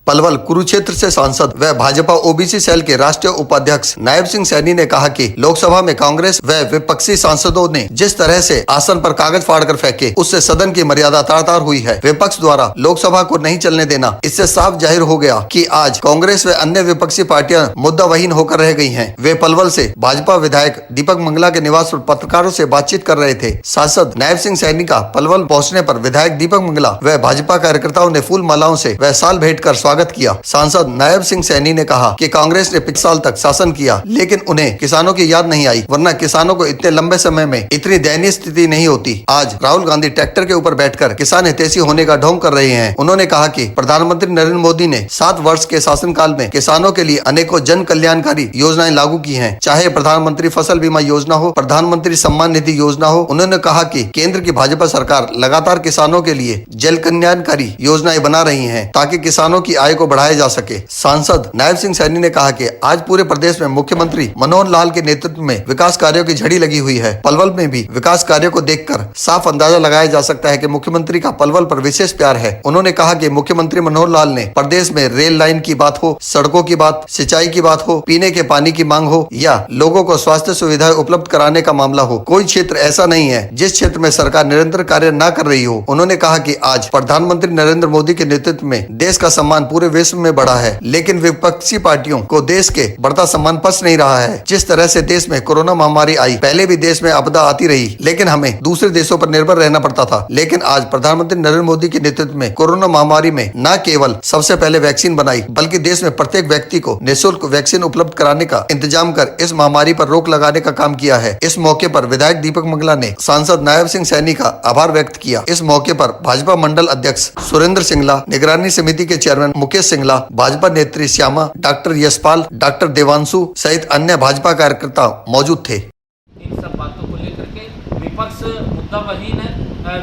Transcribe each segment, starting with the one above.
पलवल कुरुक्षेत्र से सांसद व भाजपा ओबीसी सेल के राष्ट्रीय उपाध्यक्ष नायब सिंह सैनी ने कहा कि लोकसभा में कांग्रेस व विपक्षी सांसदों ने जिस तरह से आसन पर कागज फाड़कर फेंके, उससे सदन की मर्यादा तार-तार हुई है। विपक्ष द्वारा लोकसभा को नहीं चलने देना, इससे साफ जाहिर हो गया कि आज कांग्रेस व अन्य विपक्षी पार्टियां मुद्दावहीन होकर रह गई हैं। वे पलवल से भाजपा विधायक दीपक मंगला के निवास पर पत्रकारों से बातचीत कर रहे थे। सांसद नायब सिंह सैनी का पलवल पहुँचने पर विधायक दीपक मंगला व भाजपा कार्यकर्ताओं ने फूल मालाओं से व साल भेंट कर स्वागत किया। सांसद नायब सिंह सैनी ने कहा कि कांग्रेस ने 5 साल तक शासन किया, लेकिन उन्हें किसानों की याद नहीं आई, वरना किसानों को इतने लंबे समय में इतनी दयनीय स्थिति नहीं होती। आज राहुल गांधी ट्रैक्टर के ऊपर बैठकर किसान हितैषी होने का ढोंग कर रहे हैं। उन्होंने कहा कि प्रधानमंत्री नरेंद्र मोदी ने 7 वर्ष के शासनकाल में किसानों के लिए अनेकों जन कल्याणकारी योजनाएं लागू की हैं, चाहे प्रधानमंत्री फसल बीमा योजना हो, प्रधानमंत्री सम्मान निधि योजना हो। उन्होंने कहा कि केंद्र की भाजपा सरकार लगातार किसानों के लिए जन कल्याणकारी योजनाएं बना रही है, ताकि किसानों की आय को बढ़ाया जा सके। सांसद नायब सिंह सैनी ने कहा कि आज पूरे प्रदेश में मुख्यमंत्री मनोहर लाल के नेतृत्व में विकास कार्यों की झड़ी लगी हुई है। पलवल में भी विकास कार्यों को देखकर साफ अंदाजा लगाया जा सकता है कि मुख्यमंत्री का पलवल पर विशेष प्यार है। उन्होंने कहा कि मुख्यमंत्री मनोहर लाल ने प्रदेश में रेल लाइन की बात हो, सड़कों की बात, सिंचाई की बात हो, पीने के पानी की मांग हो, या लोगों को स्वास्थ्य सुविधाएं उपलब्ध कराने का मामला हो, कोई क्षेत्र ऐसा नहीं है जिस क्षेत्र में सरकार निरंतर कार्य न कर रही हो। उन्होंने कहा कि आज प्रधानमंत्री नरेंद्र मोदी के नेतृत्व में देश का सम्मान पूरे विश्व में बढ़ा है, लेकिन विपक्षी पार्टियों को देश के बढ़ता सम्मान पच नहीं रहा है। जिस तरह से देश में कोरोना महामारी आई, पहले भी देश में आपदा आती रही, लेकिन हमें दूसरे देशों पर निर्भर रहना पड़ता था, लेकिन आज प्रधानमंत्री नरेंद्र मोदी के नेतृत्व में कोरोना महामारी में न केवल सबसे पहले वैक्सीन बनाई, बल्कि देश में प्रत्येक व्यक्ति को निःशुल्क वैक्सीन उपलब्ध कराने का इंतजाम कर इस महामारी पर रोक लगाने का काम किया है। इस मौके पर विधायक दीपक मंगला ने सांसद नायब सिंह सैनी का आभार व्यक्त किया। इस मौके पर भाजपा मंडल अध्यक्ष सुरेंद्र सिंगला, निगरानी समिति के चेयरमैन मुकेश सिंगला, भाजपा नेत्री श्यामा, डॉक्टर यशपाल, डॉक्टर देवांशु सहित अन्य भाजपा कार्यकर्ता मौजूद थे। इन सब बातों को लेकर के विपक्ष मुद्दावहीन है,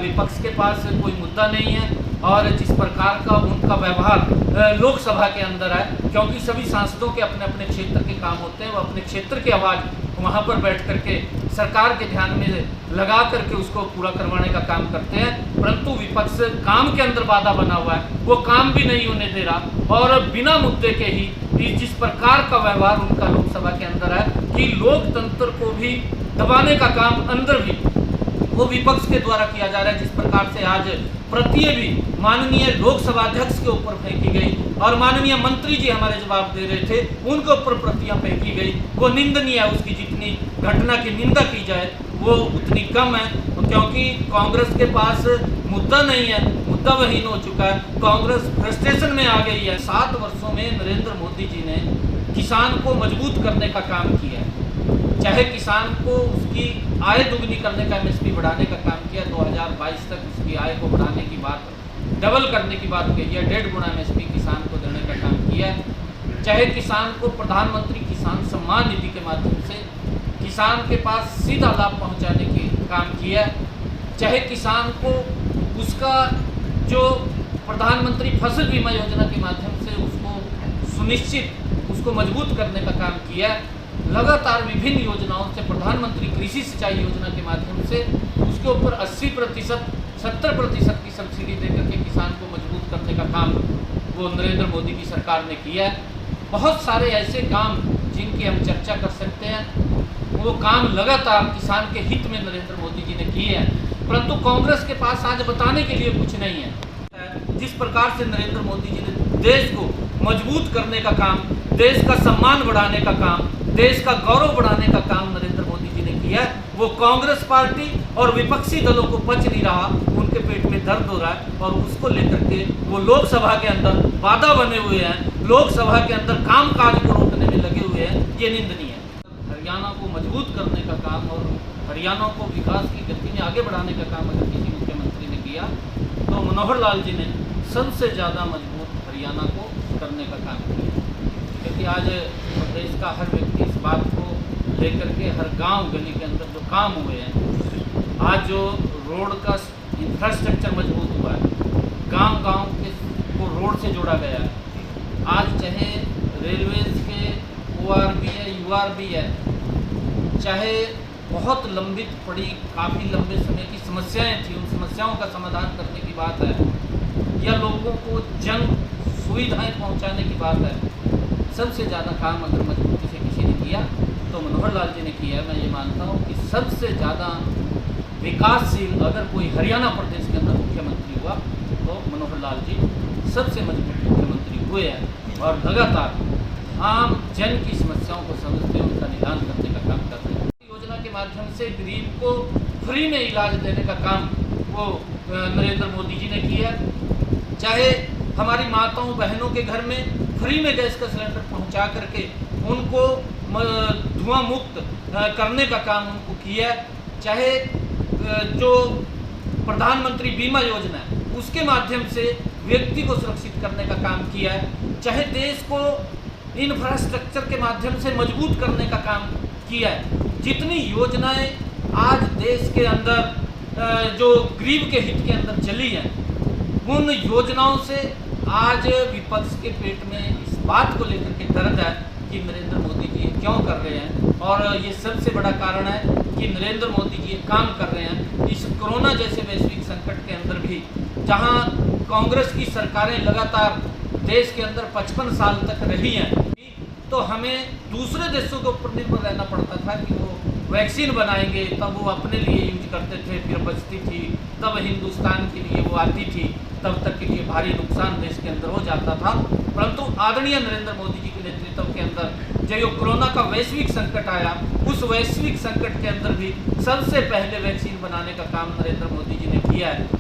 विपक्ष के पास कोई मुद्दा नहीं है, और जिस प्रकार का उनका व्यवहार लोकसभा के अंदर है, क्योंकि सभी सांसदों के अपने अपने क्षेत्र के काम होते हैं, वो अपने क्षेत्र की आवाज़ वहाँ पर बैठ करके सरकार के ध्यान में लगा करके उसको पूरा करवाने का काम करते हैं, परंतु विपक्ष काम के अंदर बाधा बना हुआ है, वो काम भी नहीं होने दे रहा, और बिना मुद्दे के ही जिस प्रकार का व्यवहार उनका लोकसभा के अंदर है कि लोकतंत्र को भी दबाने का काम अंदर भी वो विपक्ष के द्वारा किया जा रहा है। जिस प्रकार से आज प्रतियां भी माननीय लोकसभा अध्यक्ष के ऊपर फेंकी गई, और माननीय मंत्री जी हमारे जवाब दे रहे थे, उनके ऊपर प्रतियां फेंकी गई, वो निंदनीय है। उसकी जितनी घटना की निंदा की जाए वो उतनी कम है, क्योंकि कांग्रेस के पास मुद्दा नहीं है, मुद्दावहीन हो चुका है, कांग्रेस फ्रस्ट्रेशन में आ गई है। 7 वर्षों में नरेंद्र मोदी जी ने किसान को मजबूत करने का काम किया है, चाहे किसान को उसकी आय दुगनी करने का, एमएसपी बढ़ाने का काम किया, 2022 तक उसकी आय को बढ़ाने की बात, डबल करने की बात कही है, 1.5 गुना एमएसपी किसान को देने का काम किया है, चाहे किसान को प्रधानमंत्री किसान सम्मान निधि के माध्यम से किसान के पास सीधा लाभ पहुंचाने की काम किया है, चाहे किसान को उसका जो प्रधानमंत्री फसल बीमा योजना के माध्यम से उसको सुनिश्चित उसको मजबूत करने का काम किया है, लगातार विभिन्न योजनाओं से प्रधानमंत्री कृषि सिंचाई योजना के माध्यम से उसके ऊपर 80%, 70% की सब्सिडी देकर के किसान को मजबूत करने का काम वो नरेंद्र मोदी की सरकार ने किया है। बहुत सारे ऐसे काम जिनकी हम चर्चा कर सकते हैं, वो काम लगातार किसान के हित में नरेंद्र मोदी जी ने किए हैं, परंतु कांग्रेस के पास आज बताने के लिए कुछ नहीं है। जिस प्रकार से नरेंद्र मोदी जी ने देश को मजबूत करने का काम, देश का सम्मान बढ़ाने का काम, देश का गौरव बढ़ाने का काम नरेंद्र मोदी जी ने किया है, वो कांग्रेस पार्टी और विपक्षी दलों को पच नहीं रहा, उनके पेट में दर्द हो रहा है, और उसको लेकर के वो लोकसभा के अंदर बाधा बने हुए हैं, लोकसभा के अंदर कामकाज को रोकने में लगे हुए हैं। ये निंदनीय है। हरियाणा को मजबूत करने का काम और हरियाणा को विकास की गति में आगे बढ़ाने का काम अगर किसी मुख्यमंत्री ने किया, तो मनोहर लाल जी ने सबसे ज़्यादा मजबूत हरियाणा को करने का काम किया, क्योंकि आज प्रदेश का हर व्यक्ति इस बात को लेकर के हर गांव गली के अंदर जो काम हुए हैं, आज जो रोड का इंफ्रास्ट्रक्चर मजबूत हुआ है, गांव-गांव के को रोड से जोड़ा गया है, आज चाहे रेलवेज के ORB है, URB है, चाहे बहुत लंबित पड़ी काफ़ी लंबे समय की समस्याएं थी, उन समस्याओं का समाधान करने की बात है, या लोगों को जन सुविधाएं पहुंचाने की बात है, सबसे ज़्यादा काम अगर मजबूती से किसी ने किया तो मनोहर लाल जी ने किया है। मैं ये मानता हूँ कि सबसे ज़्यादा विकासशील अगर कोई हरियाणा प्रदेश के अंदर मुख्यमंत्री हुआ तो मनोहर लाल जी सबसे मजबूत मुख्यमंत्री हुए हैं और लगातार आम जन की समस्याओं को समझते हुए उनका निदान करने का काम कर रहे हैं। योजना के माध्यम से गरीब को फ्री में इलाज देने का काम वो नरेंद्र मोदी जी ने किया। चाहे हमारी माताओं बहनों के घर में फ्री में गैस का सिलेंडर पहुंचा करके उनको धुआं मुक्त करने का काम उनको किया। चाहे जो प्रधानमंत्री बीमा योजना है उसके माध्यम से व्यक्ति को सुरक्षित करने का काम किया है। चाहे देश को इंफ्रास्ट्रक्चर के माध्यम से मजबूत करने का काम किया है। जितनी योजनाएं आज देश के अंदर जो गरीब के हित के अंदर चली हैं, उन योजनाओं से आज विपक्ष के पेट में इस बात को लेकर के दर्द है कि नरेंद्र मोदी जी क्यों कर रहे हैं। और ये सबसे बड़ा कारण है कि नरेंद्र मोदी जी काम कर रहे हैं इस कोरोना जैसे वैश्विक संकट के अंदर भी, जहां कांग्रेस की सरकारें लगातार देश के अंदर 55 साल तक रही हैं, तो हमें दूसरे देशों के ऊपर निर्भर रहना पड़ता था कि वो वैक्सीन बनाएंगे, तब वो अपने लिए यूज करते थे, फिर बचती थी, तब हिंदुस्तान के लिए वो आती थी, तब तक के लिए भारी नुकसान देश के अंदर हो जाता था। परंतु आदरणीय नरेंद्र मोदी जी के नेतृत्व के अंदर जो कोरोना का वैश्विक संकट आया, उस वैश्विक संकट के अंदर भी सबसे पहले वैक्सीन बनाने का काम नरेंद्र मोदी जी ने किया है।